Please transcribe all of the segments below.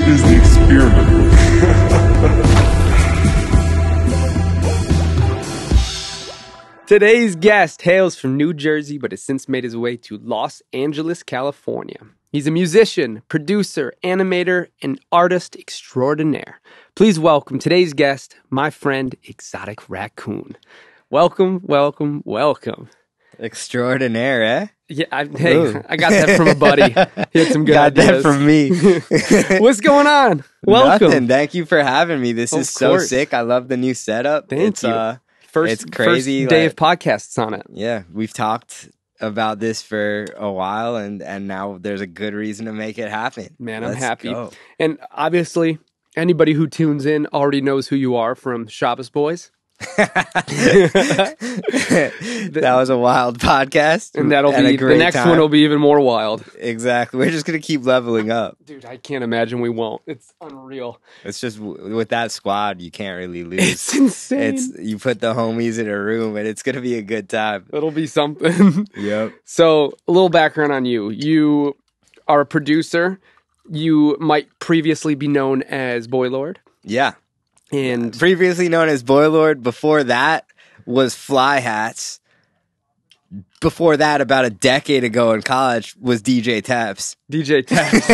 is the experiment. Today's guest hails from New Jersey, but has since made his way to Los Angeles, California. He's a musician, producer, animator, and artist extraordinaire. Please welcome today's guest, my friend, ExoticRaccoon. Welcome, welcome, welcome. Extraordinaire, eh? Yeah, I got that from a buddy. He had some good ideas. Got that from me. What's going on? Welcome. Nothing. Thank you for having me. This is so sick. I love the new setup. Thank you. It's crazy. First day of podcasts on it. Yeah, we've talked about this for a while, and now there's a good reason to make it happen. Man, I'm Let's happy. go. And obviously, anybody who tunes in already knows who you are from Shabbos Boys. That was a wild podcast, and that'll be the next one will be even more wild. Exactly. We're just gonna keep leveling up, dude. I can't imagine we won't. It's unreal. It's just with that squad, you can't really lose. It's insane. You put the homies in a room, and it's gonna be a good time. It'll be something. Yep. So, a little background on you. You are a producer. You might previously be known as Boy Lord. Yeah. And previously known as Boy Lord. Before that was Fly Hats. Before that, about a decade ago in college, was DJ Teps. DJ Teps.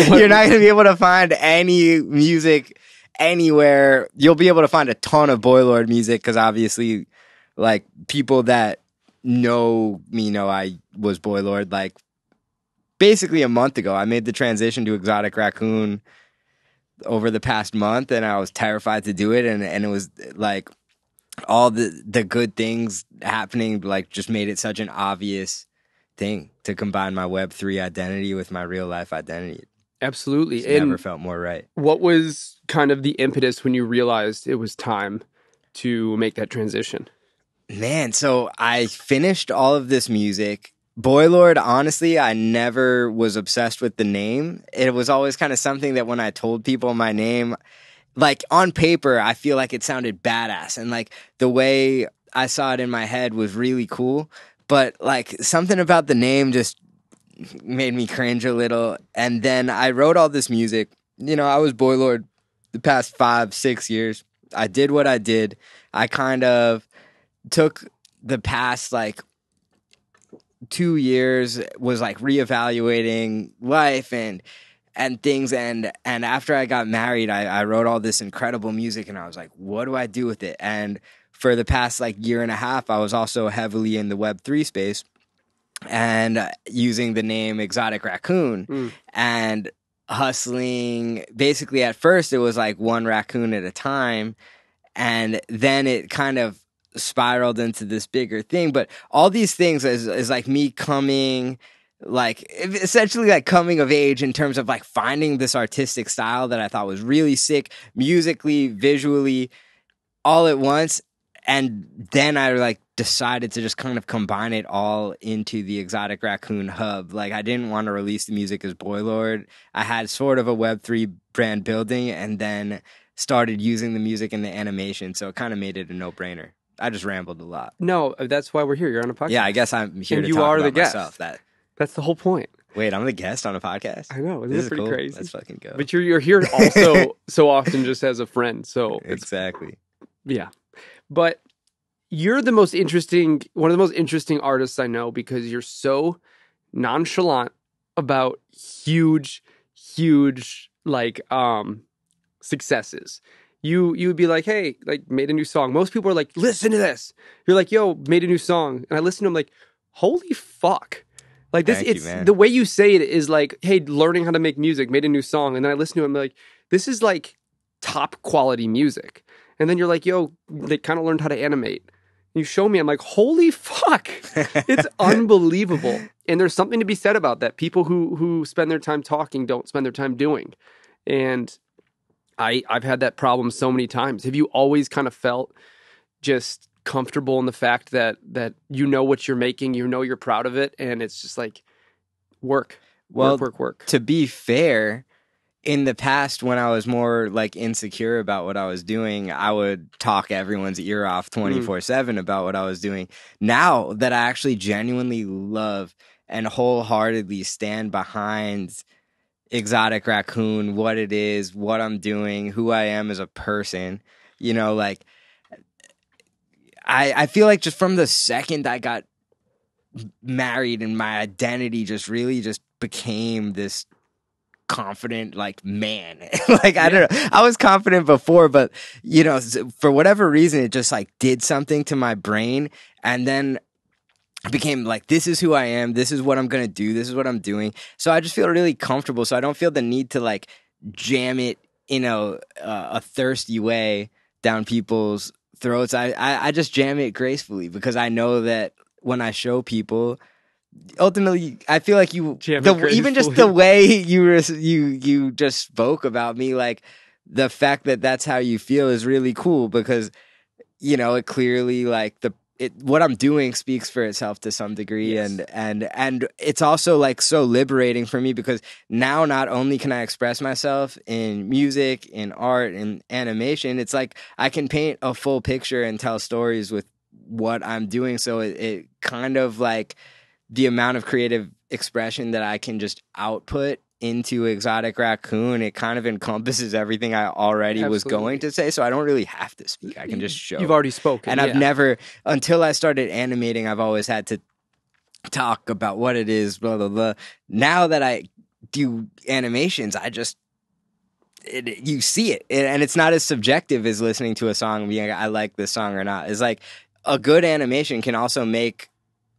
You're not going to be able to find any music anywhere. You'll be able to find a ton of Boy Lord music because obviously, like, people that know me know I was Boy Lord. Like, basically a month ago, I made the transition to ExoticRaccoon over the past month, and I was terrified to do it, and it was like all the good things happening like just made it such an obvious thing to combine my Web3 identity with my real life identity. Absolutely. It never felt more right. What was kind of the impetus when you realized it was time to make that transition? Man, so I finished all of this music. Boy Lord, honestly, I never was obsessed with the name. It was always kind of something that when I told people my name, like on paper, I feel like it sounded badass. And like the way I saw it in my head was really cool. But like something about the name just made me cringe a little. And then I wrote all this music. You know, I was Boy Lord the past 5-6 years. I did what I did. I kind of took the past like 2 years was like reevaluating life and things, and after I got married, I wrote all this incredible music, and I was like, what do I do with it? And for the past like year and a half, I was also heavily in the Web3 space and using the name ExoticRaccoon and hustling. Basically, at first, it was like one raccoon at a time, and then it kind of spiraled into this bigger thing. But all these things is like me coming, like essentially like coming of age in terms of like finding this artistic style that I thought was really sick, musically, visually, all at once. And then I like decided to just kind of combine it all into the ExoticRaccoon hub. Like I didn't want to release the music as Boy Lord. I had sort of a Web3 brand building and then started using the music and the animation. So it kind of made it a no-brainer. I just rambled a lot. No, that's why we're here. You're on a podcast. Yeah, I guess I'm here and to you talk are about the guest. myself. That's the whole point. Wait, I'm the guest on a podcast? I know. This is pretty cool. crazy? Let's fucking go. But you're here also so often just as a friend. So exactly. Yeah. But you're one of the most interesting artists I know because you're so nonchalant about huge like successes. You would be like, hey, like made a new song. Most people are like, listen to this. You're like, yo, made a new song. And I listen to them like, holy fuck. Like this, Thank you, the way you say it is like, hey, learning how to make music, made a new song. And then I listen to him like, this is like top quality music. And then you're like, yo, they kind of learned how to animate. And you show me, I'm like, holy fuck. It's unbelievable. And there's something to be said about that. People who spend their time talking don't spend their time doing. And I've had that problem so many times. Have you always kind of felt just comfortable in the fact that you know what you're making, you know you're proud of it, and it's just like work. To be fair, in the past when I was more like insecure about what I was doing, I would talk everyone's ear off 24/7 about what I was doing. Now that I actually genuinely love and wholeheartedly stand behind Exotic Raccoon, what it is, what I'm doing, who I am as a person. You know, like I feel like just from the second I got married and my identity just really just became this confident like man. Like I don't know, I was confident before, but you know, for whatever reason it just like did something to my brain, and then I became like, this is who I am, this is what I'm gonna do, this is what I'm doing. So I just feel really comfortable, so I don't feel the need to like jam it in a thirsty way down people's throats. I just jam it gracefully because I know that when I show people, ultimately, I feel like even just the way you just spoke about me, like the fact that that's how you feel is really cool because, you know, it clearly like what I'm doing speaks for itself to some degree. Yes. And it's also like so liberating for me because now not only can I express myself in music, in art, in animation, it's like I can paint a full picture and tell stories with what I'm doing. So it kind of like the amount of creative expression that I can just output into Exotic Raccoon, it kind of encompasses everything I already was going to say. So I don't really have to speak. I can just show. You've already spoken. And I've never, until I started animating, I've always had to talk about what it is, blah, blah, blah. Now that I do animations, you see it. And it's not as subjective as listening to a song and being like, I like this song or not. It's like a good animation can also make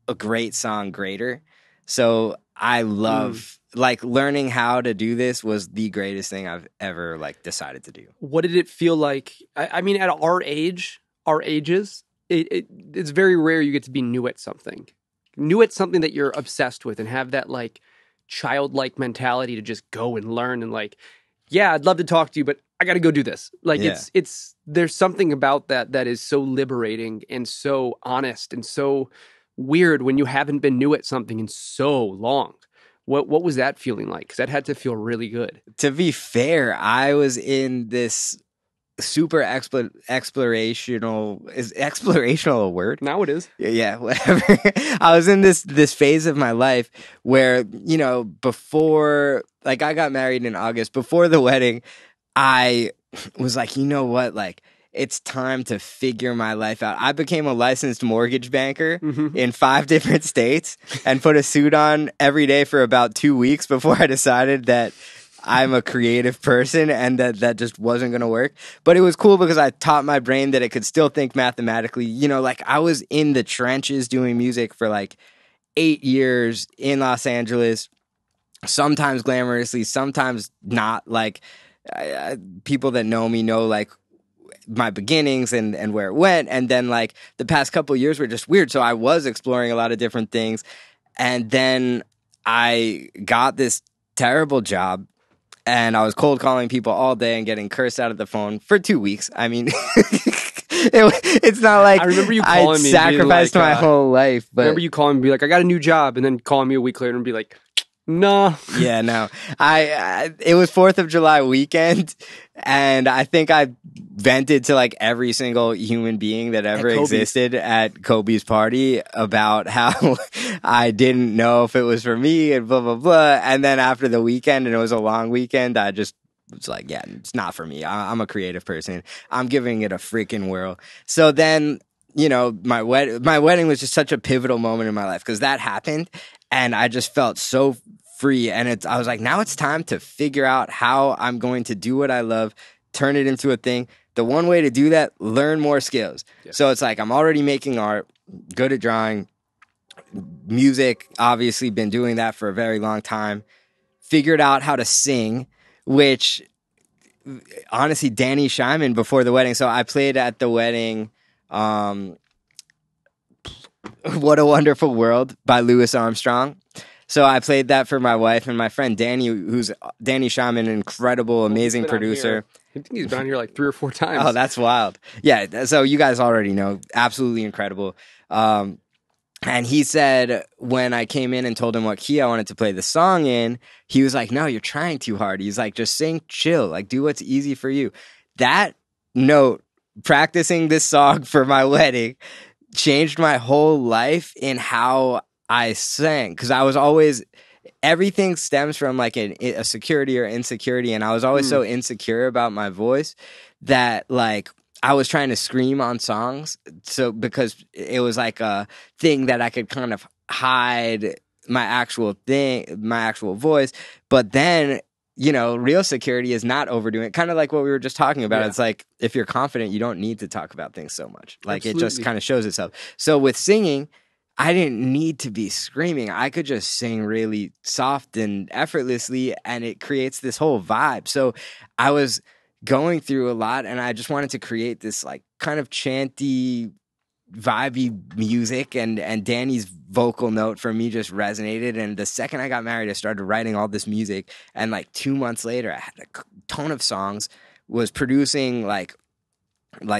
a great song greater. So I love like learning how to do this was the greatest thing I've ever like decided to do. What did it feel like? I mean, at our ages, it's very rare you get to be new at something that you're obsessed with and have that like childlike mentality to just go and learn and like, yeah, I'd love to talk to you, but I got to go do this. Like there's something about that is so liberating and so honest and so weird when you haven't been new at something in so long. What was that feeling like? Because that had to feel really good. To be fair, I was in this super explorational. Is explorational a word? Now it is. Yeah, whatever. I was in this phase of my life where, you know, before, like I got married in August. Before the wedding, I was like, you know what, like, it's time to figure my life out. I became a licensed mortgage banker in 5 different states and put a suit on every day for about 2 weeks before I decided that I'm a creative person and that just wasn't going to work. But it was cool because I taught my brain that it could still think mathematically. You know, like I was in the trenches doing music for like 8 years in Los Angeles, sometimes glamorously, sometimes not. Like people that know me know like my beginnings and where it went. And then like the past couple of years were just weird. So I was exploring a lot of different things. And then I got this terrible job and I was cold calling people all day and getting cursed out of the phone for 2 weeks. I mean, it's not like I remember you calling me sacrificed like, my whole life. But I remember you calling me and be like, I got a new job. And then calling me a week later and be like, no. Yeah, no. It was 4th of July weekend, and I think I vented to like every single human being that ever existed at Kobe's party about how I didn't know if it was for me and blah, blah, blah. And then after the weekend, and it was a long weekend, I just was like, yeah, it's not for me. I'm a creative person. I'm giving it a freaking whirl. So then, you know, my wedding was just such a pivotal moment in my life because that happened. And I just felt so free. And I was like, now it's time to figure out how I'm going to do what I love, turn it into a thing. The one way to do that, learn more skills. Yeah. So it's like, I'm already making art, good at drawing, music, obviously been doing that for a very long time. Figured out how to sing, which honestly, Danny Shyman before the wedding. So I played at the wedding, What a Wonderful World by Louis Armstrong. So I played that for my wife and my friend Danny, who's Danny Shyman, an incredible, amazing producer. I think he's been on here like 3 or 4 times. Oh, that's wild. Yeah, so you guys already know. Absolutely incredible. And he said when I came in and told him what key I wanted to play the song in, he was like, no, you're trying too hard. He's like, just sing chill. Like, do what's easy for you. That note, practicing this song for my wedding, changed my whole life in how I sang. Because I was always everything stems from like a security or insecurity. And I was always so insecure about my voice that like I was trying to scream on songs. So because it was like a thing that I could kind of hide my actual voice. But then, you know, real security is not overdoing it. Kind of like what we were just talking about. Yeah. It's like, if you're confident, you don't need to talk about things so much. Like Absolutely. it just kind of shows itself. So with singing, I didn't need to be screaming. I could just sing really soft and effortlessly, and it creates this whole vibe. So I was going through a lot, and I just wanted to create this like kind of chanty, vibey music, and Danny's vocal note for me just resonated. And the second I got married, I started writing all this music, and like 2 months later, I had a ton of songs, was producing like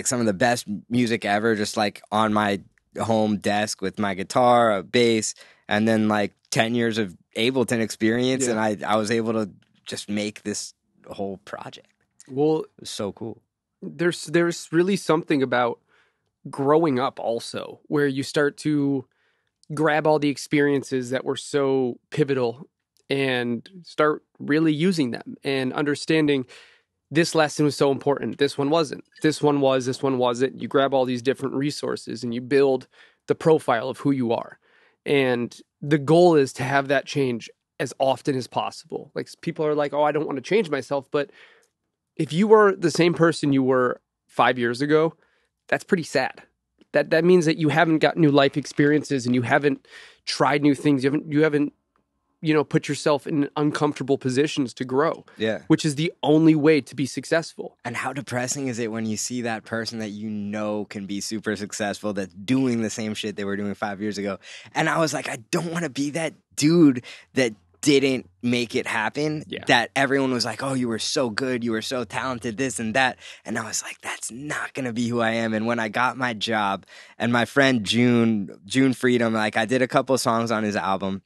some of the best music ever, just like on my home desk with my guitar, a bass, and then like 10 years of Ableton experience. Yeah. And I was able to just make this whole project. Well, It was so cool. there's really something about growing up also where you start to grab all the experiences that were so pivotal and start really using them and understanding this lesson was so important. This one wasn't. This one was, this one wasn't. You grab all these different resources and you build the profile of who you are. And the goal is to have that change as often as possible. Like people are like, oh, I don't want to change myself. But if you were the same person you were 5 years ago, that's pretty sad. That means that you haven't got new life experiences and you haven't tried new things. You haven't put yourself in uncomfortable positions to grow. Yeah. Which is the only way to be successful. And how depressing is it when you see that person that you know can be super successful that's doing the same shit they were doing 5 years ago? And I was like, I don't want to be that dude that didn't make it happen. Yeah. That everyone was like, oh, you were so good, you were so talented, this and that. And I was like, that's not going to be who I am. And when I got my job, and my friend June Freedom, like I did a couple of songs on his album.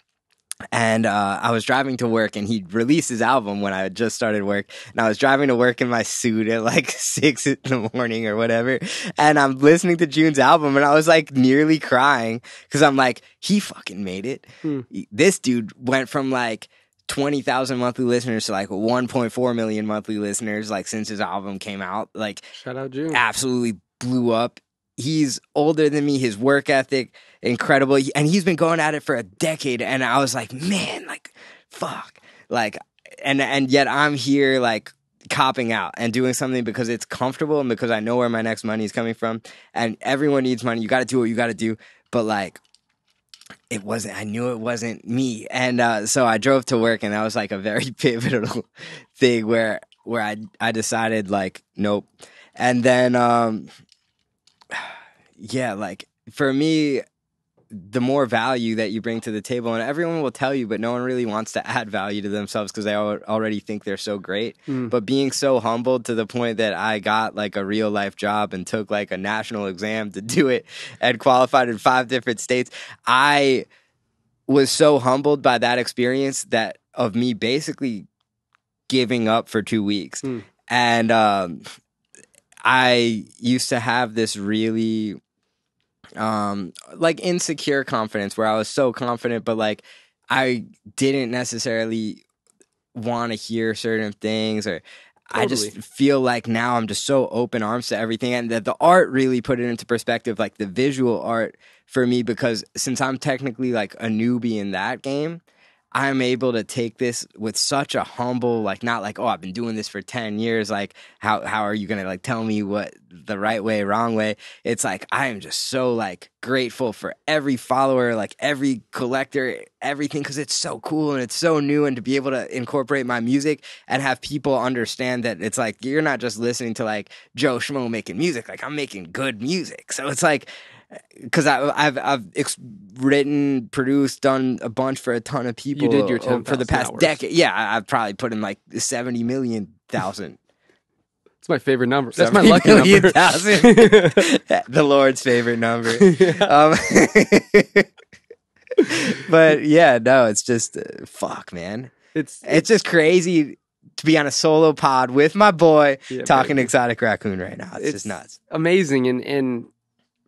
And I was driving to work, and he released his album when I had just started work. And I was driving to work in my suit at like 6 in the morning or whatever. And I'm listening to June's album, and I was like nearly crying because I'm like, he fucking made it. This dude went from like 20,000 monthly listeners to like 1.4 million monthly listeners, like since his album came out. Like, shout out June. Absolutely blew up. He's older than me. His work ethic, incredible. And he's been going at it for a decade. And I was like, man, like, fuck. Like, and yet I'm here, like, copping out and doing something because it's comfortable and because I know where my next money is coming from. And everyone needs money. You got to do what you got to do. But, like, I knew it wasn't me. And so I drove to work, and that was, like, a very pivotal thing where I decided, like, nope. And then, yeah, like for me, the more value that you bring to the table, and everyone will tell you, but no one really wants to add value to themselves because they already think they're so great. But being so humbled to the point that I got like a real life job and took like a national exam to do it and qualified in 5 different states, I was so humbled by that experience that of me basically giving up for 2 weeks. And I used to have this really like insecure confidence where I was so confident, but like I didn't necessarily want to hear certain things, or I just feel like now I'm just so open arms to everything. And that the art really put it into perspective, like the visual art for me, because since I'm technically like a newbie in that game, I'm able to take this with such a humble, like, not like, oh, I've been doing this for 10 years. Like, how are you going to like tell me what the right way, wrong way? It's like, I am just so like grateful for every follower, like every collector, everything. 'Cause it's so cool and it's so new. And to be able to incorporate my music and have people understand that it's like, you're not just listening to like Joe Schmo making music. Like, I'm making good music. So it's like, because I've written, produced, done a bunch for a ton of people. You did your 10,000 for the past hours. decade. Yeah, I've probably put in like 70 million thousand. It's my favorite number. That's my lucky number. The Lord's favorite number. But yeah, no, it's just fuck, man. It's just crazy to be on a solo pod with my boy talking ExoticRaccoon right now. It's just nuts. Amazing. And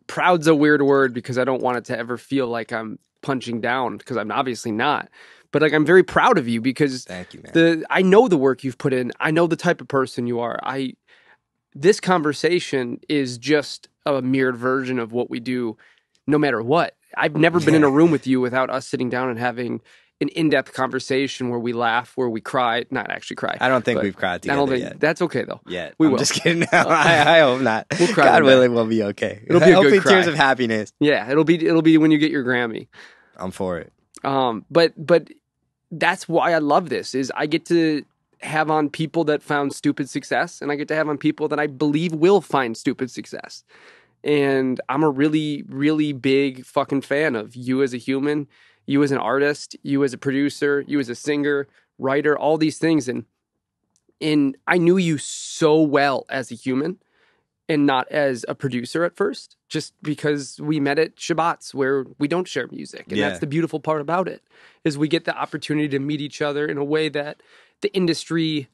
proud's a weird word because I don't want it to ever feel like I'm punching down, because I'm obviously not. But like, I'm very proud of you because Thank you, man. I know the work you've put in. I know the type of person you are. This conversation is just a mirrored version of what we do no matter what. I've never been in a room with you without us sitting down and having an in-depth conversation where we laugh, where we cry. Not actually cry. I don't think we've cried together yet. That's okay though. Yet. We I'm will. just kidding. I hope not. We'll cry God one day. willing, we'll be okay. It'll be a Hopefully good cry. tears of happiness. Yeah, it'll be when you get your Grammy. I'm for it. But that's why I love this is I get to have on people that found stupid success, and I get to have on people that I believe will find stupid success. And I'm a really, really big fucking fan of you as a human, you as an artist, you as a producer, you as a singer, writer, all these things. And I knew you so well as a human and not as a producer at first, just because we met at Shabbat's where we don't share music. And that's the beautiful part about it, is we get the opportunity to meet each other in a way that the industry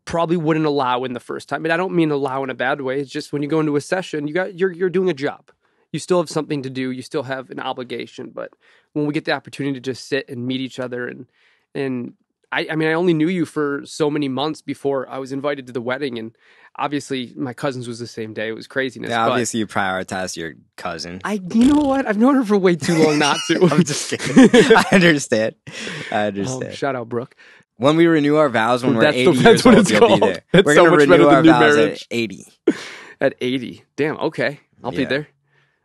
probably wouldn't allow in the first time. And I don't mean allow in a bad way. It's just when you go into a session, you're doing a job. You still have something to do. You still have an obligation. But when we get the opportunity to just sit and meet each other and I mean, I only knew you for so many months before I was invited to the wedding, and obviously my cousin's was the same day. It was craziness. Yeah, obviously you prioritize your cousin. You know what? I've known her for way too long not to. I'm just kidding. I understand. Shout out, Brooke. When we renew our vows when we're 80 that's years what old, it's you'll called. be there. That's We're so going to much better renew than our new vows marriage. at 80. At 80. Damn, okay. I'll be there.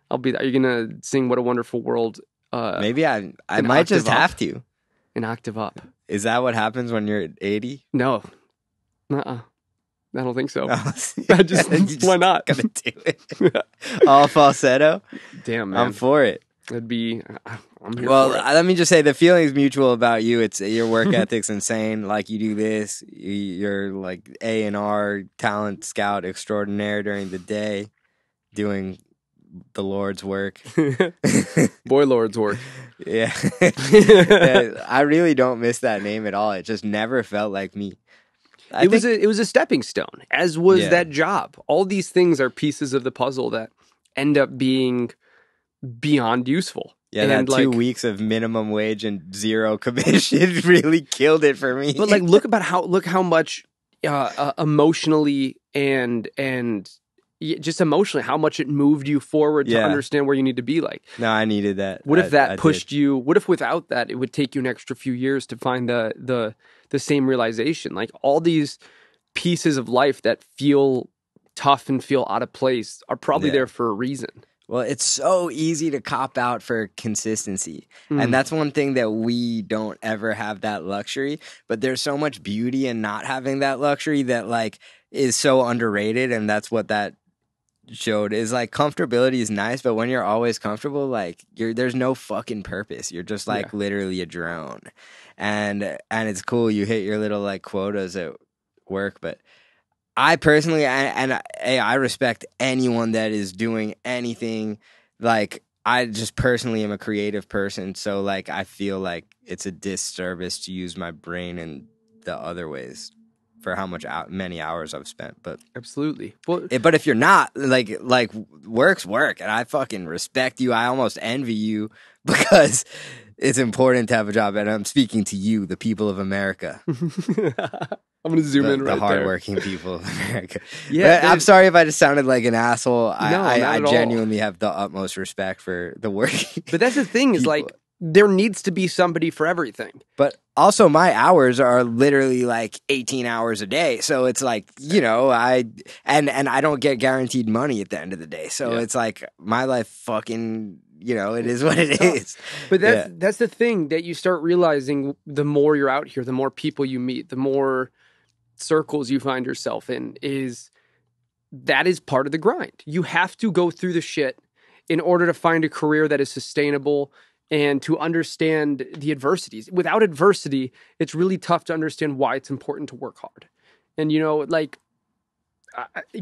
I'll be there. Are you going to sing What a Wonderful World? Maybe I might just have to. An octave up. Is that what happens when you're 80? No. I don't think so. Oh, I just why not? Gonna do it. All falsetto? Damn, man. I'm for it. I'm here for it. Let me just say the feeling's mutual about you. It's your work ethic's insane. Like you do this, you're like A&R talent scout extraordinaire during the day, doing the Lord's work. Boy Lord's work. Yeah. I really don't miss that name at all. It just never felt like me. It was a stepping stone, as was that job. All these things are pieces of the puzzle that end up being beyond useful. Yeah, and that 2 weeks of minimum wage and zero commission really killed it for me. But like, look how much emotionally and just emotionally, how much it moved you forward to understand where you need to be. Like, no, I needed that. What if that pushed you? What if without that, it would take you an extra few years to find the same realization? Like all these pieces of life that feel tough and feel out of place are probably there for a reason. Well, it's so easy to cop out for consistency. And that's one thing that we don't ever have that luxury. But there's so much beauty in not having that luxury that like is so underrated. And that's what that showed is like comfortability is nice. But when you're always comfortable, like there's no fucking purpose. You're just like literally a drone. And it's cool. You hit your little like quotas at work. But I personally, I respect anyone that is doing anything. Like, I just personally am a creative person, so like I feel like it's a disservice to use my brain in the other ways for how many hours I've spent. But absolutely. Well, but if you're not like work's work, and I fucking respect you. I almost envy you because it's important to have a job, and I'm speaking to you, the people of America. I'm going to zoom in right there. The hardworking people of America. Yeah, I'm sorry if I just sounded like an asshole. No, I genuinely have the utmost respect for the working. But that's the thing is like there needs to be somebody for everything. But also my hours are literally like 18 hours a day. So it's like, you know, I don't get guaranteed money at the end of the day. So it's like my life fucking, you know, it is what it is. But that's the thing that you start realizing the more you're out here, the more people you meet, the more circles you find yourself in, is that is part of the grind. You have to go through the shit in order to find a career that is sustainable and to understand the adversities. Without adversity, it's really tough to understand why it's important to work hard. And, you know, like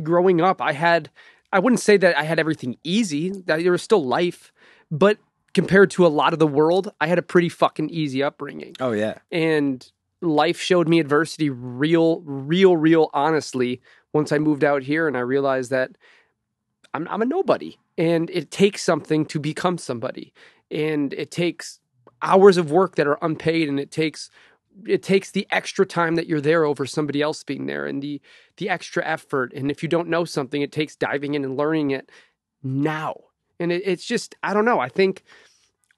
growing up, I wouldn't say that I had everything easy, that there was still life, but compared to a lot of the world, I had a pretty fucking easy upbringing. Oh, yeah. And life showed me adversity real honestly once I moved out here, and I realized that I'm a nobody, and it takes something to become somebody, and it takes hours of work that are unpaid, and it takes the extra time that you're there over somebody else being there, and the extra effort. And if you don't know something, it takes diving in and learning it now. And it's just, I don't know. I think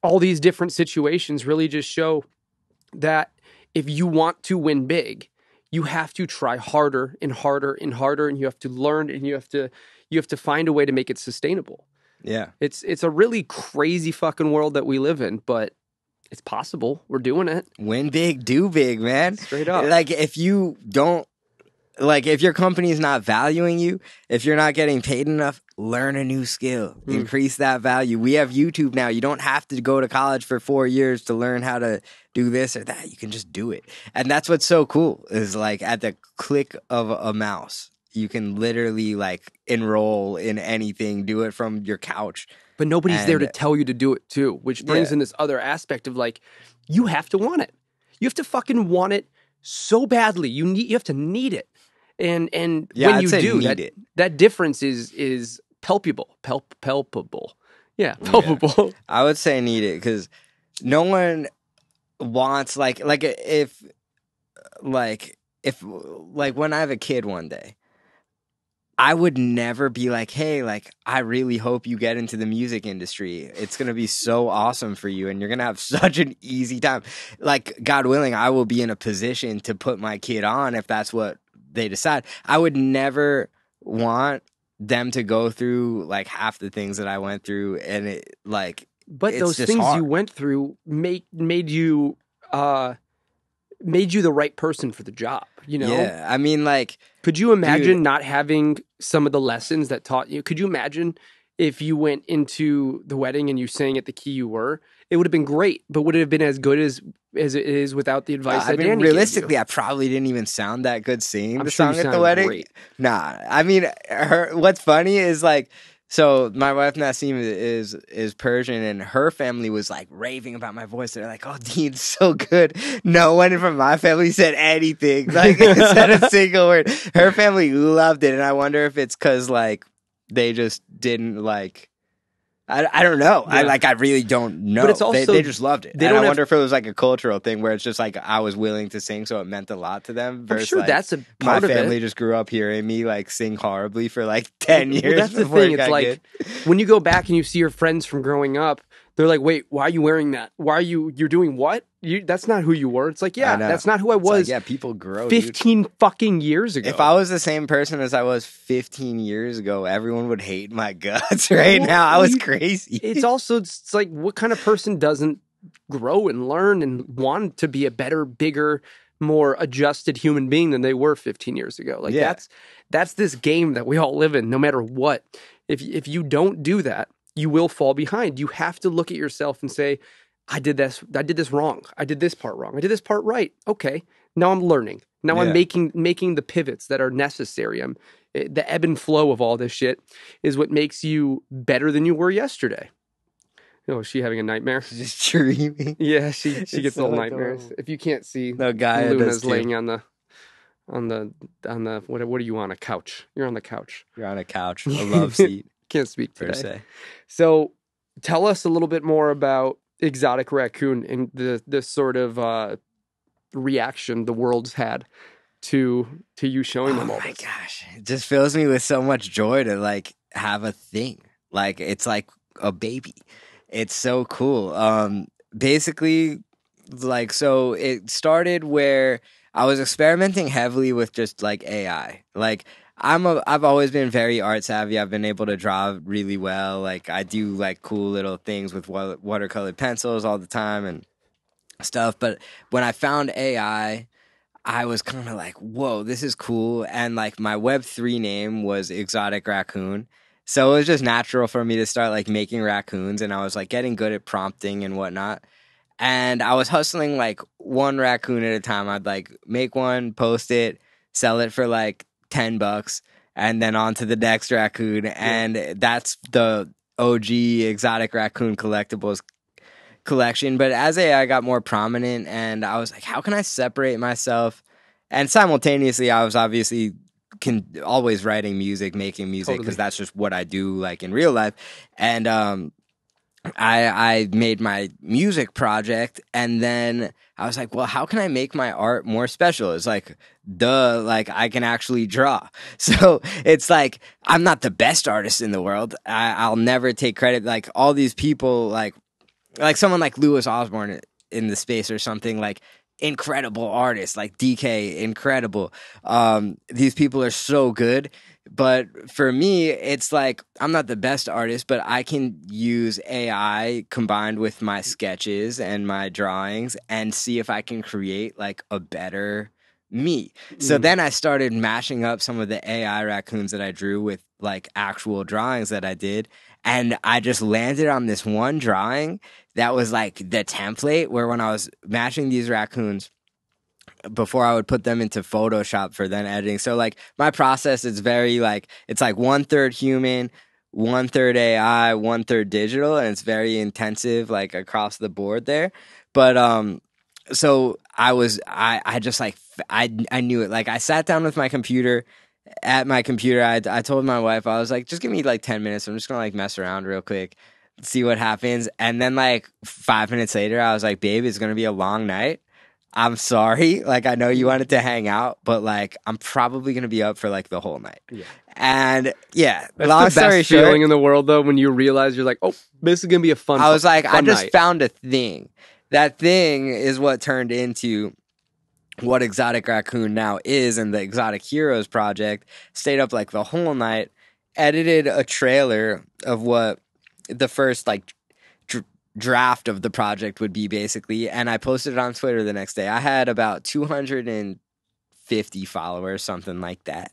all these different situations really just show that if you want to win big, you have to try harder and harder and harder, and you have to learn, and you have to find a way to make it sustainable. Yeah. It's a really crazy fucking world that we live in, but it's possible. We're doing it. Win big, do big, man. Straight up. Like, if you don't, like, if your company is not valuing you, if you're not getting paid enough, learn a new skill. Increase that value. We have YouTube now. You don't have to go to college for 4 years to learn how to do this or that. You can just do it. And that's what's so cool is, like, at the click of a mouse, you can literally, like, enroll in anything, do it from your couch. But nobody's there to tell you to do it too, which brings in this other aspect of, like, you have to want it. You have to fucking want it so badly. You have to need it. And when you do, that difference is palpable. Yeah, palpable. Yeah. I would say need it, because no one wants, like if when I have a kid one day, I would never be like, hey, like, I really hope you get into the music industry. It's going to be so awesome for you, and you're going to have such an easy time. Like, God willing, I will be in a position to put my kid on if that's what they decide. I would never want them to go through, like, half the things that I went through, and it, like, but it's those just things hard. you went through made you the right person for the job, you know? Yeah, I mean, like, could you imagine not having some of the lessons that taught you? Could you imagine if you went into the wedding and you sang at the key you were? It would have been great, but would it have been as good as it is without the advice that Danny realistically, gave you? I probably didn't even sound that good singing I'm the sure you song at the sounded wedding. great. Nah, I mean, what's funny is, like, so my wife Nassim is Persian, and her family was, like, raving about my voice. They're like, "Oh, Dean's so good." No one from my family said anything, like, said a single word. Her family loved it, and I wonder if it's because, like, they just didn't, like. I don't know. Yeah. I really don't know. But it's also, they just loved it. They and don't I wonder if it was, like, a cultural thing where it's just, like, I was willing to sing, so it meant a lot to them. Versus, I'm sure, like, that's a part my of family it. just grew up hearing me, like, sing horribly for, like, 10 years. Well, that's the thing. It's like, when you go back and you see your friends from growing up, they're like, wait, why are you wearing that? Why are you're doing what? That's not who you were. It's like, yeah, that's not who I was. Like, yeah, people grow, 15 fucking years ago. If I was the same person as I was 15 years ago, everyone would hate my guts now. I was crazy. It's also, it's like, what kind of person doesn't grow and learn and want to be a better, bigger, more adjusted human being than they were 15 years ago? Like, that's this game that we all live in, no matter what. If you don't do that, you will fall behind. You have to look at yourself and say, I did this wrong. I did this part wrong. I did this part right. Okay. Now I'm learning. Now I'm making the pivots that are necessary. The ebb and flow of all this shit is what makes you better than you were yesterday. Oh, is she having a nightmare? She's just dreaming. Yeah, she gets little nightmares. If you can't see, no, guy Luna's laying on the what are you on, a couch? You're on the couch. You're on a couch, a love seat. Can't speak today. Per se. So tell us a little bit more about ExoticRaccoon and the sort of reaction the world's had to you showing them all this. Oh my gosh. It just fills me with so much joy to, like, have a thing. Like, it's like a baby. It's so cool. Basically, like, so it started where I was experimenting heavily with just, like, AI. Like, I've always been very art savvy. I've been able to draw really well. Like, I do, like, cool little things with watercolored pencils all the time and stuff. But when I found AI, I was kind of like, whoa, this is cool. And, like, my Web3 name was ExoticRaccoon. So it was just natural for me to start, like, making raccoons. And I was, like, getting good at prompting and whatnot. And I was hustling, like, one raccoon at a time. I'd, like, make one, post it, sell it for, like, $10, and then on to the next raccoon. And that's the OG ExoticRaccoon collectibles collection. But as AI got more prominent, and I was like, how can I separate myself? And simultaneously, I was obviously always writing music, making music, because that's just what I do, like, in real life. And I made my music project, and then I was like, well, how can I make my art more special? It's like, duh, like I can actually draw. So it's like, I'm not the best artist in the world. I'll never take credit. Like all these people, like someone like Louis Osborne in the space or something, like incredible artists, like DK, incredible. These people are so good. But for me, it's like I'm not the best artist, but I can use AI combined with my sketches and my drawings and see if I can create like a better me. So then I started mashing up some of the AI raccoons that I drew with like actual drawings that I did. And I just landed on this one drawing that was like the template where when I was mashing these raccoons, before I would put them into Photoshop for then editing. So like my process is very like, it's like 1/3 human, 1/3 AI, 1/3 digital, and it's very intensive like across the board there. But so I just like I knew it. Like I sat down with my computer. At my computer, I told my wife, I was like, just give me like 10 minutes. I'm just gonna like mess around real quick, see what happens. And then like 5 minutes later, I was like, babe, it's gonna be a long night. I'm sorry. Like, I know you wanted to hang out, but like, I'm probably going to be up for like the whole night. Yeah. And yeah, That's long the story best short, feeling in the world, though, when you realize you're like, oh, this is going to be a fun I was like, I just night. found a thing. That thing is what turned into what Exotic Raccoon now is, and the Exotic Heroes project. Stayed up like the whole night, edited a trailer of what the first like draft of the project would be basically, and I posted it on Twitter the next day. I had about 250 followers, something like that.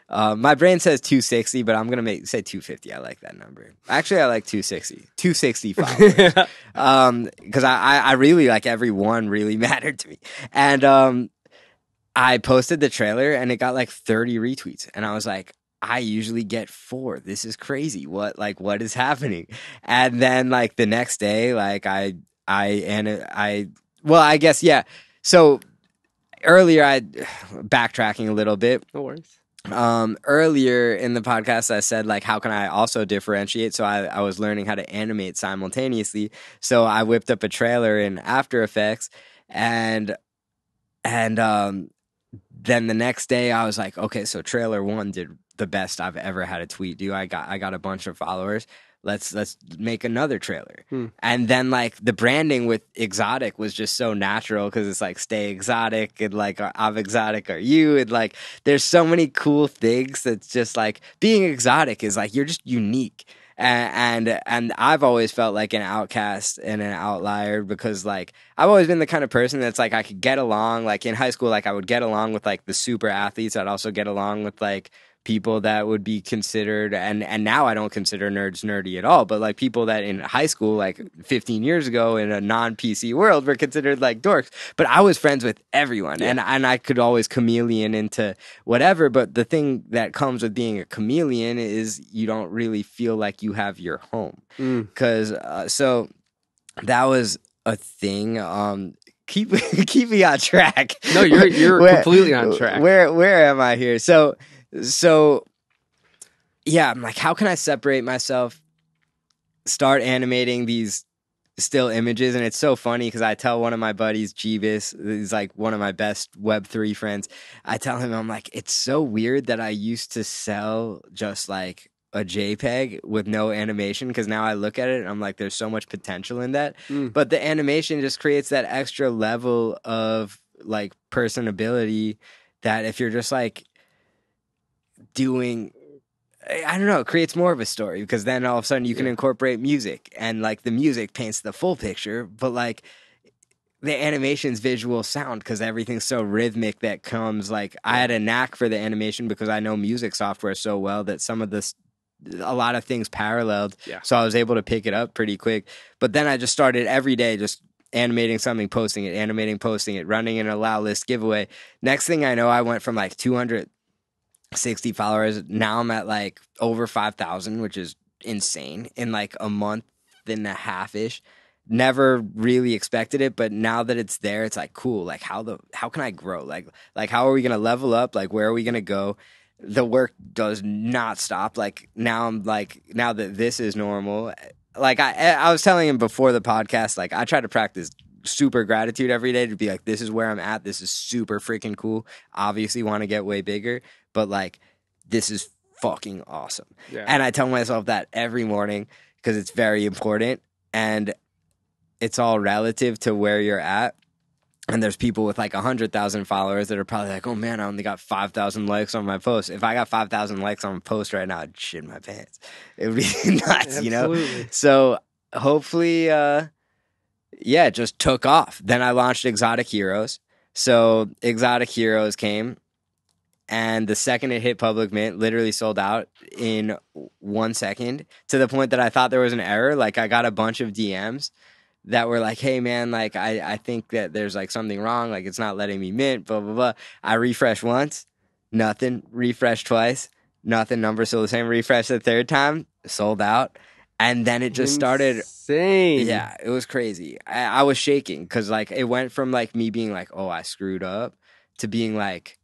My brain says 260, but I'm gonna say 250. I like that number. Actually, I like 260 followers. Because I really like every one really mattered to me. And I posted the trailer and it got like 30 retweets, and I was like, I usually get 4. This is crazy. What is happening? And then like the next day, like I guess, yeah. So earlier, I backtracking a little bit. No worries. Earlier in the podcast, I said like, how can I also differentiate? So I was learning how to animate simultaneously. So I whipped up a trailer in After Effects, and then the next day I was like, okay, so trailer 1 did the best I've ever had a tweet do. I got a bunch of followers. Let's make another trailer. And then like the branding with Exotic was just so natural because it's like stay exotic, and like I'm exotic, are you? And like there's so many cool things that's just like being exotic is like you're just unique. And I've always felt like an outcast and an outlier because like I've always been the kind of person that's like I could get along, like in high school, like I would get along with like the super athletes. I'd also get along with like people that would be considered, and now I don't consider nerds nerdy at all, but like people that in high school like 15 years ago in a non-PC world were considered like dorks. But I was friends with everyone, and I could always chameleon into whatever. But the thing that comes with being a chameleon is you don't really feel like you have your home, because so that was a thing. Keep me on track. No, you're completely on track. Where am I here? So yeah, I'm like, how can I separate myself? Start animating these still images, and it's so funny because I tell one of my buddies, Jeebus, he's like one of my best Web3 friends. I tell him, I'm like, it's so weird that I used to sell just like a JPEG with no animation, because now I look at it and I'm like, there's so much potential in that. But the animation just creates that extra level of like personability that if you're just like doing, I don't know, it creates more of a story, because then all of a sudden you can incorporate music, and like the music paints the full picture, but like the animation's visual sound, because everything's so rhythmic that comes like, I had a knack for the animation because I know music software so well that a lot of things paralleled. So I was able to pick it up pretty quick. But then I just started every day just animating something, posting it, running an allow list giveaway. Next thing I know, I went from like 260 followers. Now I'm at like over 5,000, which is insane in like a month and a half-ish. Never really expected it, but now that it's there, it's like cool. Like how can I grow? Like how are we gonna level up? Like where are we gonna go? The work does not stop. Like now that this is normal, like I was telling him before the podcast, like I try to practice super gratitude every day to be like, this is where I'm at. This is super freaking cool. Obviously want to get way bigger, but like this is fucking awesome. Yeah. And I tell myself that every morning because it's very important and it's all relative to where you're at. And there's people with like 100,000 followers that are probably like, oh man, I only got 5,000 likes on my post. If I got 5,000 likes on a post right now, I'd shit my pants. It would be nuts, you know? So hopefully, yeah, it just took off. Then I launched Exotic Heroes. So Exotic Heroes came, and the second it hit public mint, literally sold out in 1 second to the point that I thought there was an error. Like I got a bunch of DMs that were like, hey man, like I think that there's like something wrong, like it's not letting me mint, blah, blah, blah. I refreshed once, nothing. Refreshed twice, nothing. Number still the same. Refreshed the third time, sold out. And then it just started. Insane. Yeah, it was crazy. I was shaking because like it went from like me being like, oh, I screwed up to being like,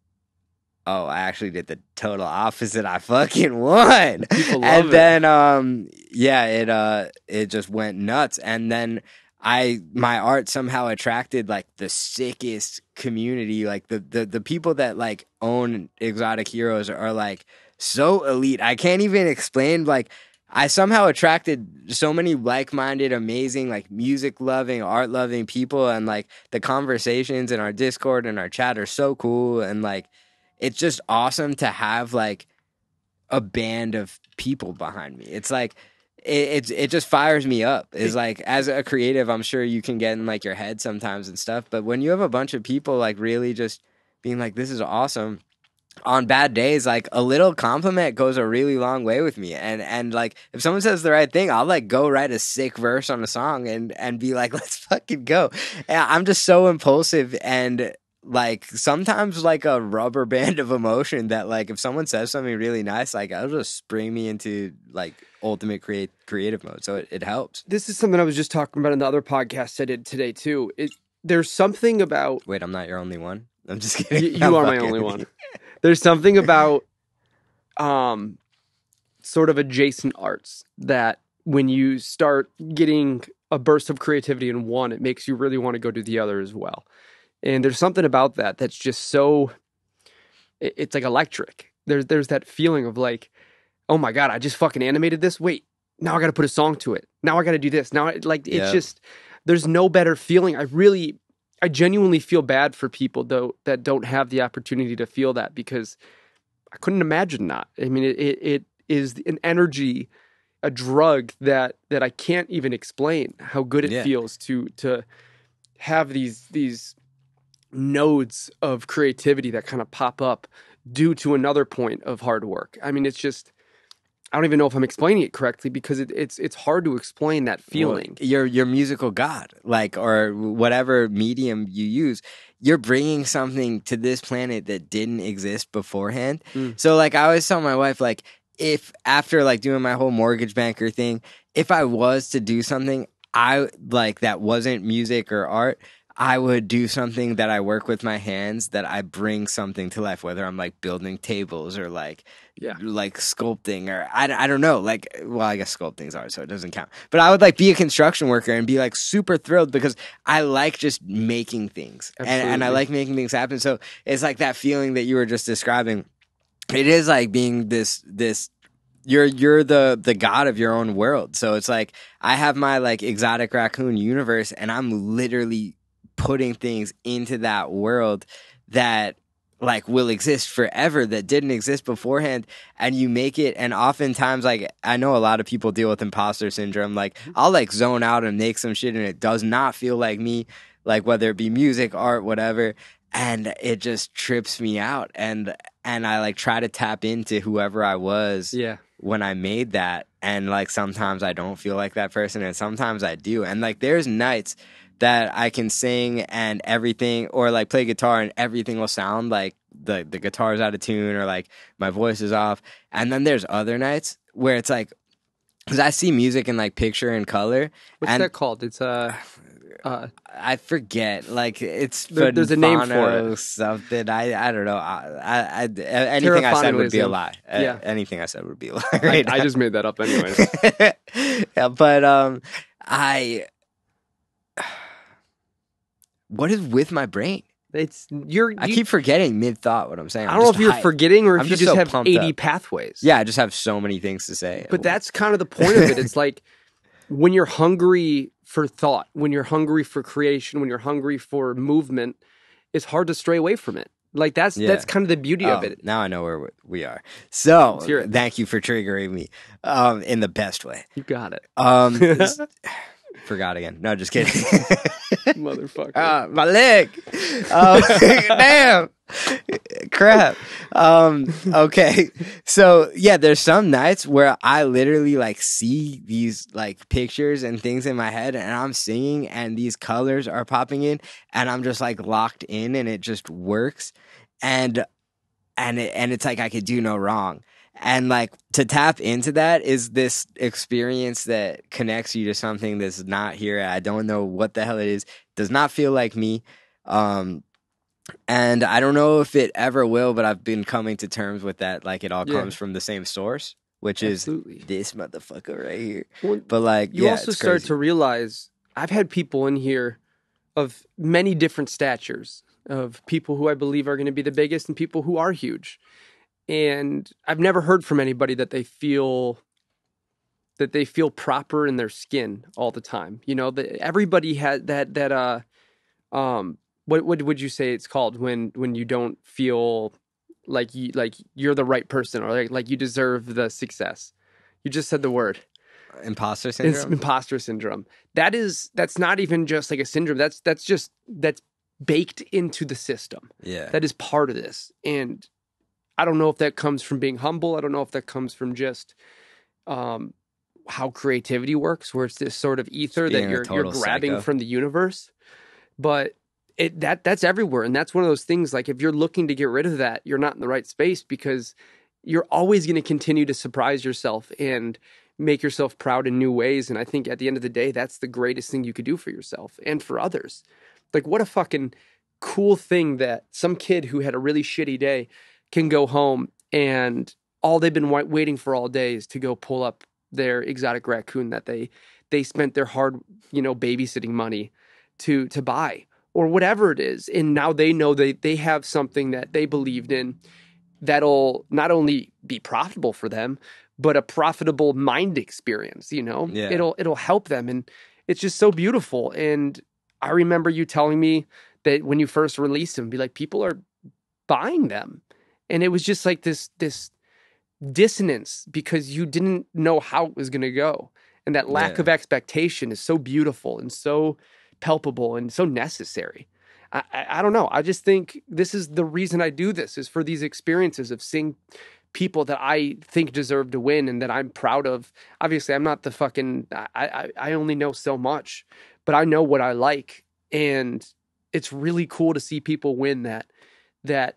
oh, I actually did the total opposite. I fucking won. People love and it. then yeah, it just went nuts. And then my art somehow attracted like the sickest community. Like the people that like own Exotic Heroes are like so elite. I can't even explain. Like I somehow attracted so many like-minded, amazing, like music-loving, art-loving people, and like the conversations in our Discord and our chat are so cool. And like it's just awesome to have like a band of people behind me. It's like it just fires me up. It's like as a creative, I'm sure you can get in like your head sometimes and stuff, but when you have a bunch of people like really just being like, this is awesome, on bad days, like a little compliment goes a really long way with me. And like if someone says the right thing, I'll like go write a sick verse on a song and be like, let's fucking go. And I'm just so impulsive and like sometimes like a rubber band of emotion that like if someone says something really nice, like it'll just spring me into like ultimate creative mode. So it helps. This is something I was just talking about in the other podcast I did today too. There's something about... Wait, I'm not your only one. I'm just kidding. You are my only one. There's something about sort of adjacent arts that when you start getting a burst of creativity in one, it makes you really want to go do the other as well. And there's something about that that's just so, it's like electric. There's that feeling of like, oh my God, I just fucking animated this. Wait, now I got to put a song to it. Now I got to do this. Now, like, it's just, there's no better feeling. I genuinely feel bad for people though that don't have the opportunity to feel that, because I couldn't imagine not. I mean, it is an energy, a drug that I can't even explain how good it feels to have these nodes of creativity that kind of pop up due to another point of hard work. I mean, it's just, I don't even know if I'm explaining it correctly, because it's hard to explain that feeling. Well, your musical god, like, or whatever medium you use, you're bringing something to this planet that didn't exist beforehand. So like I always tell my wife, like, if after like doing my whole mortgage banker thing, if I was to do something I like that wasn't music or art, I would do something that I work with my hands, that I bring something to life, whether I'm like building tables or like sculpting, or I don't know, like, well, I guess sculpting's art, so it doesn't count. But I would like be a construction worker and be like super thrilled, because I like just making things and I like making things happen. So it's like that feeling that you were just describing. It is like being this you're the god of your own world. So it's like I have my like ExoticRaccoon universe, and I'm literally putting things into that world that like will exist forever, that didn't exist beforehand. And you make it, and oftentimes, like, I know a lot of people deal with imposter syndrome. Like, I'll like zone out and make some shit and it does not feel like me, like whether it be music, art, whatever, and it just trips me out. And I like try to tap into whoever I was when I made that, and like sometimes I don't feel like that person, and sometimes I do. And like there's nights that I can sing and everything, or like play guitar and everything will sound like the guitar's out of tune, or like my voice is off. And then there's other nights where it's like, because I see music in like picture and color. What's that called? It's I forget. Like it's there's a name for it. Something. I don't know. Anything I said would be a lie. Anything I said would be a lie. Right I just made that up anyway. Yeah, but I what is with my brain? I keep forgetting mid-thought what I'm saying. I don't know if you're forgetting or I'm if you just just so have pumped 80 up. pathways. Yeah, I just have so many things to say. But that's kind of the point of it. It's like when you're hungry for thought, when you're hungry for creation, when you're hungry for movement, it's hard to stray away from it. Like that's kind of the beauty of it. Now I know where we are. So Let's hear it. thank you for triggering me in the best way. You got it. Forgot again. No, just kidding. Motherfucker. My leg. Damn. Crap. Okay. So yeah, there's some nights where I literally like see these like pictures and things in my head and I'm singing and these colors are popping in and I'm just like locked in and it just works. And it's like I could do no wrong. And like to tap into that is this experience that connects you to something that's not here. I don't know what the hell it is. Does not feel like me. And I don't know if it ever will, but I've been coming to terms with that. Like it all comes from the same source, which Absolutely. is this motherfucker right here. Well, but like, you also start to realize I've had people in here of many different statures, of people who I believe are going to be the biggest and people who are huge. And I've never heard from anybody that they feel proper in their skin all the time. You know, everybody had that what would you say it's called when you don't feel like you're the right person or like you deserve the success. You just said the word. Imposter syndrome. It's imposter syndrome. That's not even just like a syndrome. That's baked into the system. Yeah. That is part of this. And I don't know if that comes from being humble. I don't know if that comes from just how creativity works, where it's this sort of ether that you're grabbing from the universe. But that's everywhere. And that's one of those things, like if you're looking to get rid of that, you're not in the right space because you're always going to continue to surprise yourself and make yourself proud in new ways. And I think at the end of the day, that's the greatest thing you could do for yourself and for others. Like what a fucking cool thing that some kid who had a really shitty day can go home and all they've been waiting for all day is to go pull up their exotic raccoon that they spent their hard, babysitting money to buy or whatever it is. And now they know they have something that they believed in that'll not only be profitable for them, but a profitable mind experience, Yeah. It'll help them. And it's just so beautiful. And I remember you telling me that when you first released them, be like, people are buying them. And it was just like this dissonance because you didn't know how it was going to go. And that lack of expectation is so beautiful and so palpable and so necessary. I don't know. I just think this is the reason I do this is for these experiences of seeing people that I think deserve to win and that I'm proud of. Obviously, I'm not the fucking, I only know so much, but I know what I like. And it's really cool to see people win that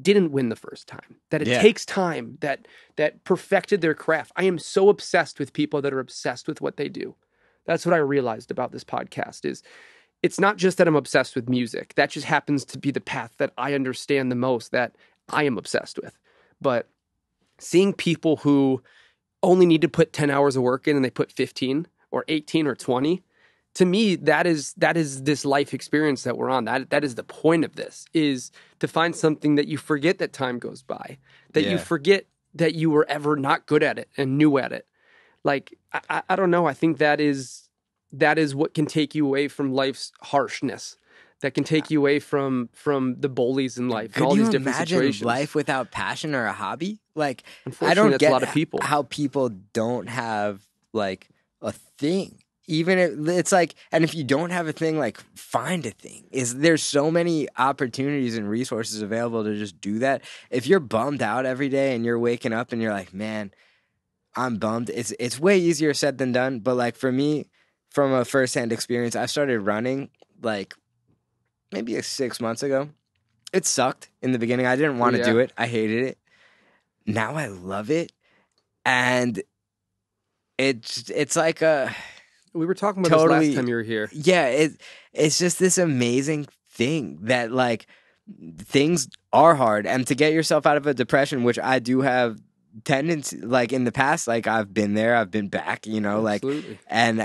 didn't win the first time, that it takes time, that perfected their craft. I am so obsessed with people that are obsessed with what they do. That's what I realized about this podcast is it's not just that I'm obsessed with music. That just happens to be the path that I understand the most, that I am obsessed with. But seeing people who only need to put 10 hours of work in and they put 15 or 18 or 20, to me, that is this life experience that we're on. That is the point of this, is to find something that you forget that time goes by, that you forget that you were ever not good at it and new at it. Like, I don't know. I think that is what can take you away from life's harshness, that can take you away from the bullies in life and all these different situations. Could you imagine life without passion or a hobby? Like, unfortunately, I don't that's get a lot of people. How people don't have like a thing. Even if it's like, and if you don't have a thing, like find a thing. There's so many opportunities and resources available to just do that. If you're bummed out every day and you're waking up and you're like, man, I'm bummed. It's way easier said than done. But like for me, from a firsthand experience, I started running like maybe 6 months ago. It sucked in the beginning. I didn't want to do it. I hated it. Now I love it. And it's like a... We were talking about this last time you were here. Yeah, it's just this amazing thing that like things are hard, and to get yourself out of a depression, which I do have tendency, like in the past, like I've been there, I've been back, you know, like, Absolutely. and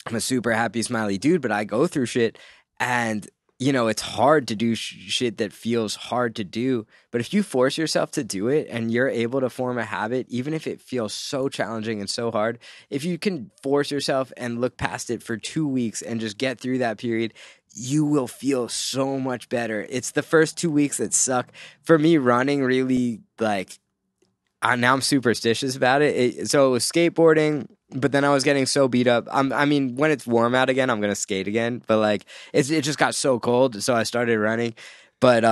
I'm a super happy, smiley dude, but I go through shit, and you know, it's hard to do shit that feels hard to do. But if you force yourself to do it and you're able to form a habit, even if it feels so challenging and so hard, if you can force yourself and look past it for 2 weeks and just get through that period, you will feel so much better. It's the first 2 weeks that suck. For me, running really, like, now I'm superstitious about it. So it was skateboarding, but then I was getting so beat up. I mean, when it's warm out again, I'm gonna skate again. But like, it just got so cold, so I started running. But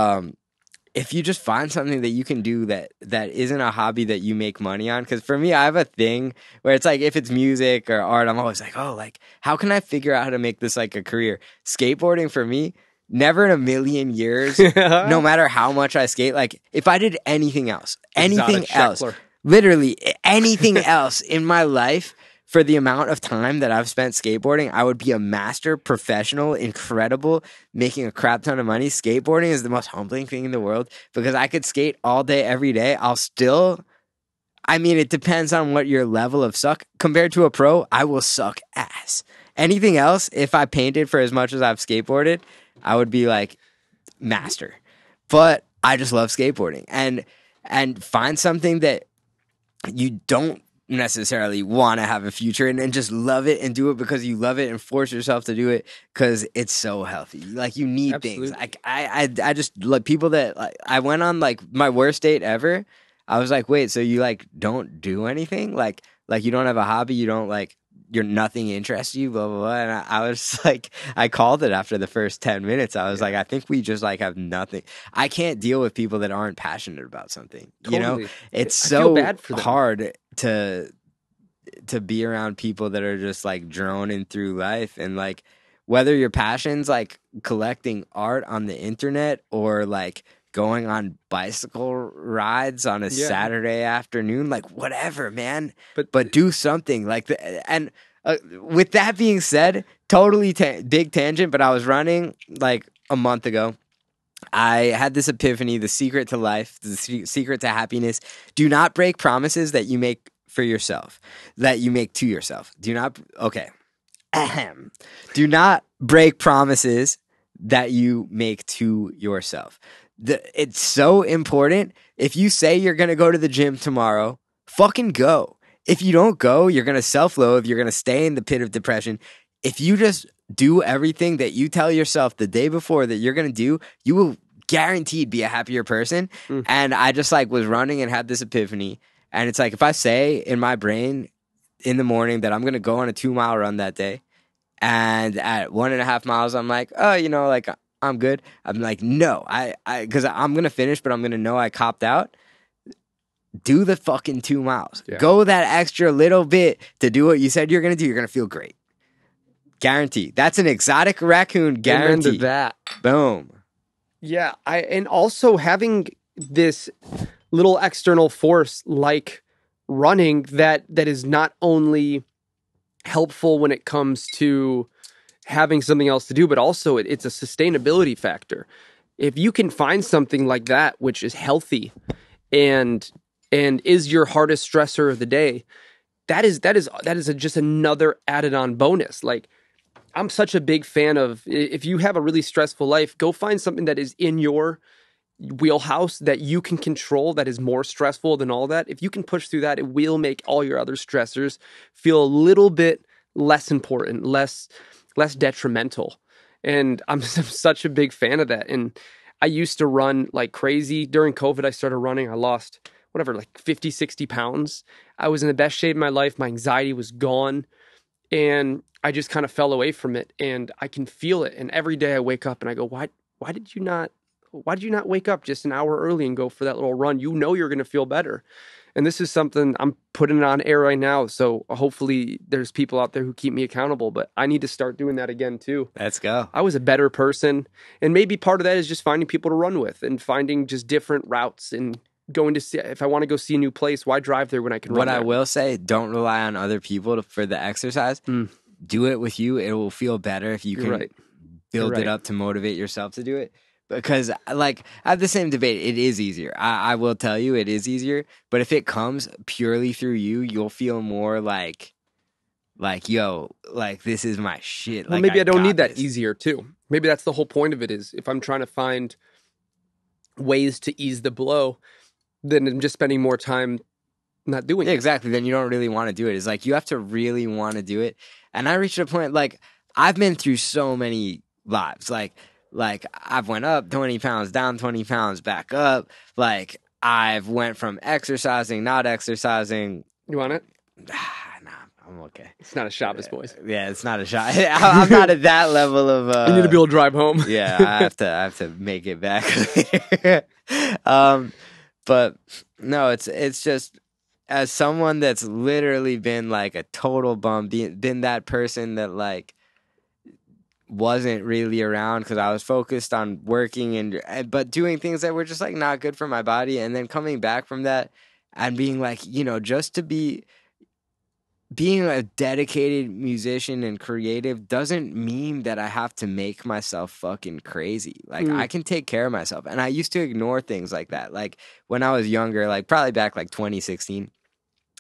if you just find something that you can do that isn't a hobby that you make money on, because for me, I have a thing where it's like if it's music or art, I'm always like, oh, like how can I figure out how to make this like a career? Skateboarding for me. Never in a million years, no matter how much I skate, like if I did anything else, literally anything else in my life for the amount of time that I've spent skateboarding, I would be a master, professional, incredible, making a crap ton of money. Skateboarding is the most humbling thing in the world because I could skate all day, every day. I mean, it depends on what your level of suck. Compared to a pro, I will suck ass. Anything else, if I painted for as much as I've skateboarded, I would be like master. But I just love skateboarding and find something that you don't necessarily want to have a future in and just love it and do it because you love it and force yourself to do it because it's so healthy. Like you need Absolutely. things. Like I just like people that like I went on like my worst date ever. I was like, wait, so you like don't do anything? Like you don't have a hobby, you don't like you're nothing interests you, blah, blah, blah. And I was like, I called it after the first 10 minutes. I was like, I think we just like have nothing. I can't deal with people that aren't passionate about something. Totally. You know, it's I feel so bad for them. hard to be around people that are just like droning through life. And like, whether your passion's like collecting art on the internet or like going on bicycle rides on a Saturday afternoon, like whatever, man. But do something like and with that being said, totally big tangent, but I was running like a month ago. I had this epiphany, the secret to life, the secret to happiness. Do not break promises that you make for yourself, that you make to yourself. Do not break promises that you make to yourself. It's so important. If you say you're going to go to the gym tomorrow, fucking go. If you don't go, you're going to self-loathe. You're going to stay in the pit of depression. If you just do everything that you tell yourself the day before that you're going to do, you will guaranteed be a happier person. And I just like was running and had this epiphany. And it's like, if I say in my brain in the morning that I'm going to go on a 2-mile run that day, and at 1.5 miles, I'm like, oh, you know, like I'm good. I'm like, no, because I'm going to finish, but I'm going to know I copped out. Do the fucking 2 miles. Yeah. Go that extra little bit to do what you said you're going to do. You're going to feel great. Guarantee. That's an ExoticRaccoon guarantee. Amen to that. Boom. Yeah. And also having this little external force like running that is not only helpful when it comes to having something else to do, but also it's a sustainability factor. If you can find something like that, which is healthy and is your hardest stressor of the day, that is just another added on bonus. Like I'm such a big fan of, if you have a really stressful life, go find something that is in your wheelhouse that you can control, that is more stressful than all that. If you can push through that, it will make all your other stressors feel a little bit less important, less detrimental. And I'm such a big fan of that. And I used to run like crazy. During COVID, I started running. I lost like 50, 60 pounds. I was in the best shape of my life. My anxiety was gone. And I just kind of fell away from it. And I can feel it. And every day I wake up and I go, why did you not wake up just an hour early and go for that little run? You know you're going to feel better. And this is something I'm putting on air right now. So hopefully there's people out there who keep me accountable, but I need to start doing that again too. Let's go. I was a better person. And maybe part of that is just finding people to run with and finding just different routes and going to see, if I want to go see a new place, why drive there when I can run there? What I will say, don't rely on other people for the exercise. Do it with you. It will feel better if you can build it up to motivate yourself to do it. Because like I have the same debate. It is easier. I will tell you it is easier. But if it comes purely through you, you'll feel more like yo, like this is my shit. Well, Like maybe I don't got need that this. easier too. Maybe that's the whole point of it is if I'm trying to find ways to ease the blow, then I'm just spending more time not doing Yeah, it. exactly. Then you don't really want to do it. It's like you have to really want to do it. And I reached a point like I've been through so many lives. Like I've went up 20 pounds, down 20 pounds, back up. Like I've went from exercising, not exercising. You want it? Nah, I'm okay. It's not a Shabbos, boys. Yeah, it's not a shot. I'm not at that level of. You need to be able to drive home. Yeah, I have to make it back later. But no, it's just as someone that's literally been like a total bum, been that person that like wasn't really around because I was focused on working but doing things that were just like not good for my body, and then coming back from that and being like, just to being a dedicated musician and creative doesn't mean that I have to make myself fucking crazy. Like I can take care of myself. And I used to ignore things like that. Like when I was younger, like probably back like 2016,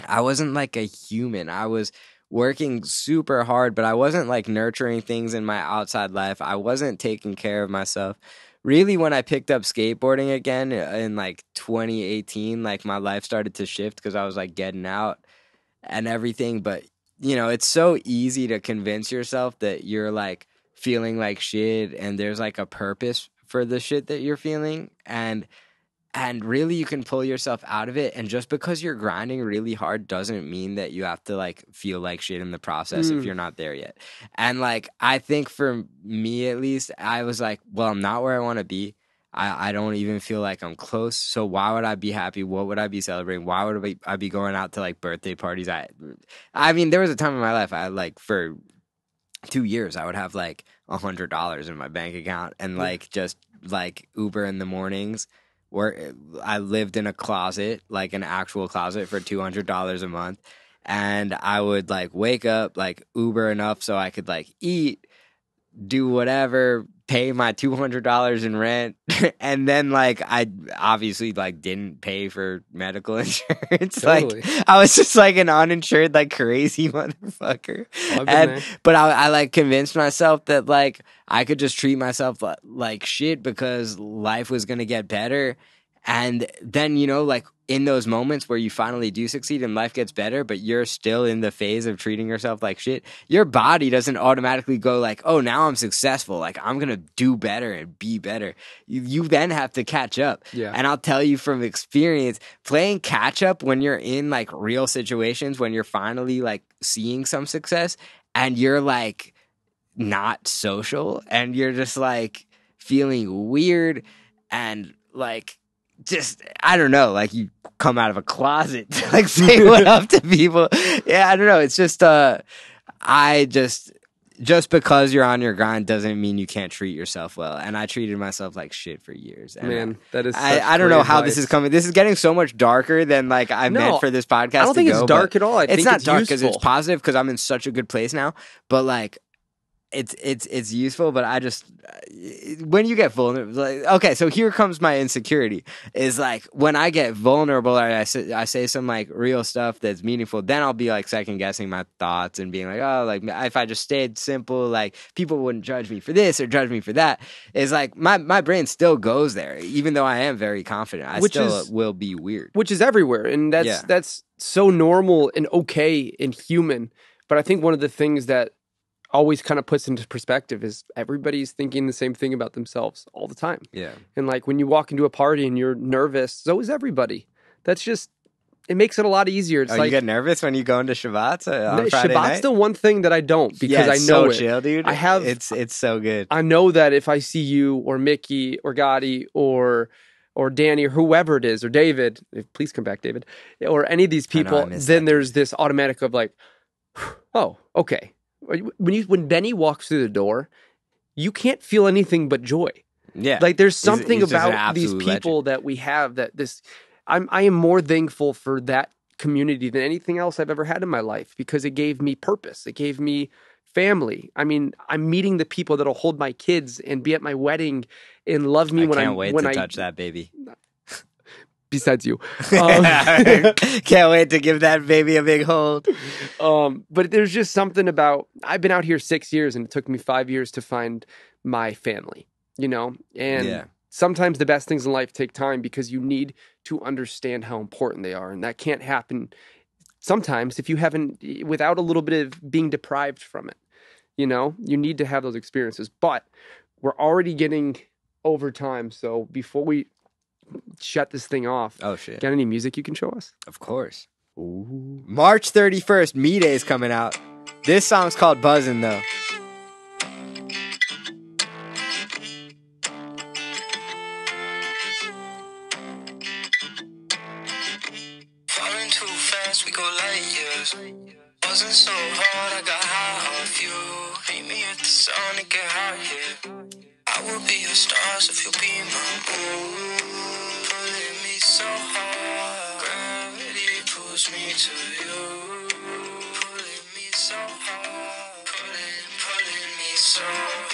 I wasn't like a human. I was working super hard, but I wasn't like nurturing things in my outside life. I wasn't taking care of myself. Really, when I picked up skateboarding again in like 2018, like my life started to shift because I was like getting out and everything. But it's so easy to convince yourself that you're like feeling like shit and there's like a purpose for the shit that you're feeling, and really you can pull yourself out of it. And just because you're grinding really hard doesn't mean that you have to like feel like shit in the process if you're not there yet. And like I think for me at least, I was like, well, I'm not where I want to be. I don't even feel like I'm close. So why would I be happy? What would I be celebrating? Why would I be going out to like birthday parties? I mean, there was a time in my life I like for 2 years I would have like $100 in my bank account and like just like Uber in the mornings. Where I lived in a closet, like an actual closet, for $200 a month, and I would like wake up, like Uber enough so I could like eat, do whatever, pay my $200 in rent, and then like I obviously like didn't pay for medical insurance. Totally. Like I was just like an uninsured like crazy motherfucker. But I like convinced myself that like I could just treat myself like shit because life was gonna get better. And then, like in those moments where you finally do succeed and life gets better, but you're still in the phase of treating yourself like shit, your body doesn't automatically go like, oh, now I'm successful. Like I'm going to do better and be better. You then have to catch up. Yeah. And I'll tell you from experience, playing catch up when you're in like real situations, when you're finally like seeing some success and you're like not social and you're just like feeling weird and like, just I don't know, like you come out of a closet to like say what up to people. Yeah, I don't know. It's just just because you're on your grind doesn't mean you can't treat yourself well. And I treated myself like shit for years. And man, that is I don't know how this is coming. This is getting so much darker than like I meant for this podcast. I don't think it's dark at all. I think it's not it's dark because useful. it's positive because I'm in such a good place now. But like it's useful, but I just when you get vulnerable, like, okay, so here comes my insecurity is like when I get vulnerable or I say some like real stuff that's meaningful, then I'll be like second guessing my thoughts and being like, oh, like if I just stayed simple, like people wouldn't judge me for this or judge me for that. It's like my brain still goes there, even though I am very confident. I still will be weird, which is everywhere, and that's so normal and okay and human. But I think one of the things that always kind of puts into perspective is everybody's thinking the same thing about themselves all the time. Yeah. And like when you walk into a party and you're nervous, so is everybody. That's just, it makes it a lot easier. It's like, you get nervous when you go into Shabbat's on Friday Shabbat's night? the one thing that I don't because I know so it. Chill, dude. I have, it's so good. I know that if I see you or Mickey or Gotti or Danny or whoever it is or David, please come back, David, or any of these people, then there's this automatic of like, oh, okay. When Benny walks through the door, you can't feel anything but joy. Yeah, like there's something he's about these people that we have that I am more thankful for that community than anything else I've ever had in my life because it gave me purpose. It gave me family. I mean, I'm meeting the people that'll hold my kids and be at my wedding and love me I can't wait to I touch that baby. Besides you. Can't wait to give that baby a big hold. But there's just something about, I've been out here 6 years and it took me 5 years to find my family, you know? And sometimes the best things in life take time because you need to understand how important they are. And that can't happen sometimes if you haven't, without a little bit of being deprived from it. You know, you need to have those experiences. But we're already getting over time. So before we shut this thing off. Oh, shit. Got any music you can show us? Of course. Ooh. March 31st, Me Day is coming out. This song's called Buzzin', though. Falling too fast, we go light years. Wasn't so hard, I got high off you. Meet me at the sun and get hot here. I will be your stars if you'll be my moon. Pulling me so hard, gravity pulls me to you. Pulling me so hard, pulling me so hard.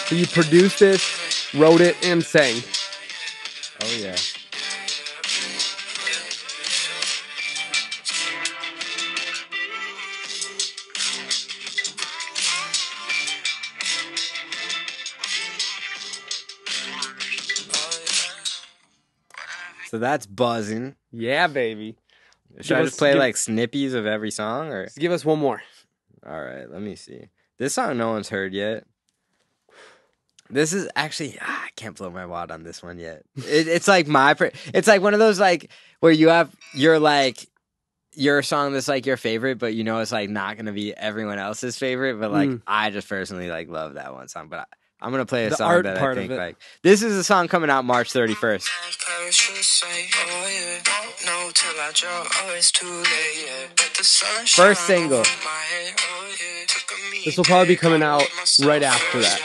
So you produced this, wrote it, and sang. Oh, yeah. So that's Buzzin'. Yeah, baby. Should I just play like snippies of every song, or Just give us one more. all right? Let me see. This song no one's heard yet. This is actually I can't blow my wad on this one yet. It's like it's like one of those like where you have your song that's like your favorite, but you know it's like not gonna be everyone else's favorite. But like I just personally like love that one song. But I'm gonna play a The song art that I part think of it. like this is a song coming out March 31st. First single. This will probably be coming out right after that.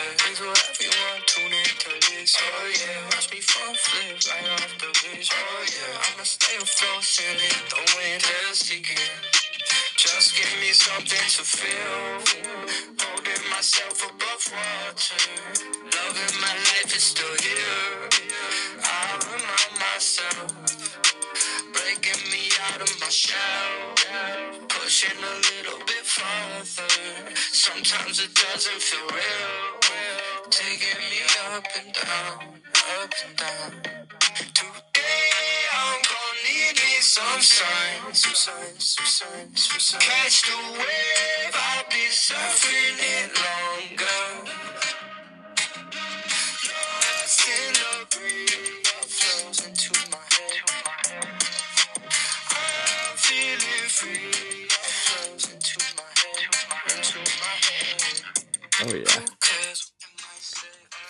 Just give me something to feel. Holding myself above water. Loving my life is still here. I remind myself. Breaking me out of my shell. Pushing a little bit farther. Sometimes it doesn't feel real. Taking me up and down, up and down. Today I'm gonna need me some signs, Catch the wave, I'll be surfing it longer. Lost in the breeze, flows into my head. I'm feeling free, flows into my head. Oh yeah.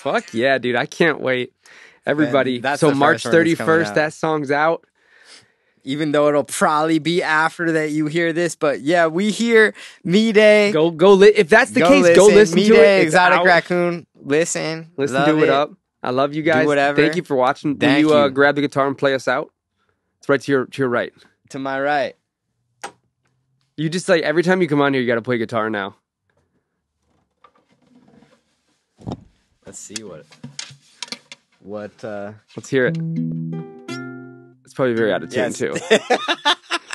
Fuck yeah, dude! I can't wait. Everybody. Man, that's so the March first one that's coming 31st, out. that song's out. Even though it'll probably be after that you hear this, but yeah, we hear Me Day. Go if that's the case, go listen Me to Day, it. It's Exotic out. Raccoon. Listen Listen to it up. I love you guys. Do whatever. Thank you for watching. Thank Will you you. grab the guitar and play us out? It's right to your right. To my right. You just like every time you come on here, you got to play guitar now. Let's see what. Let's hear it. It's probably very out of tune Yes. too.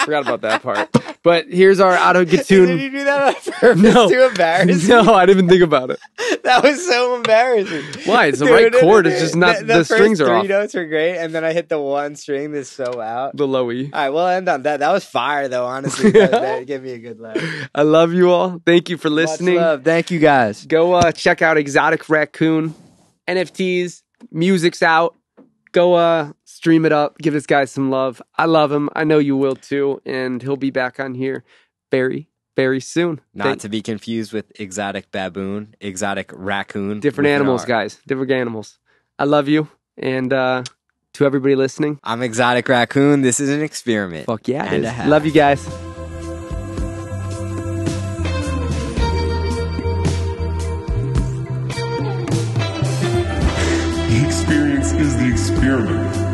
Forgot about that part. But here's our auto Did tune. you do that on purpose No. to embarrass No, I didn't even think about it. me? That was so embarrassing. Why? It's the right chord. It's just not the strings are first off. three notes are great, and then I hit the one string that's so out. The lowy. All right, we'll end on that. That was fire, though. Honestly, that gave me a good laugh. I love you all. Thank you for Much listening. love. Thank you, guys. Go check out Exotic Raccoon. NFTs. Music's out. Go stream it up. Give this guy some love. I love him. I know you will too. And he'll be back on here very, very soon. Not to be confused with exotic baboon, exotic raccoon. Different with an animals, R. guys. Different animals. I love you. And to everybody listening, I'm Exotic Raccoon. This is an experiment. fuck yeah. And it a is. half. Love you guys. The experience is the experiment.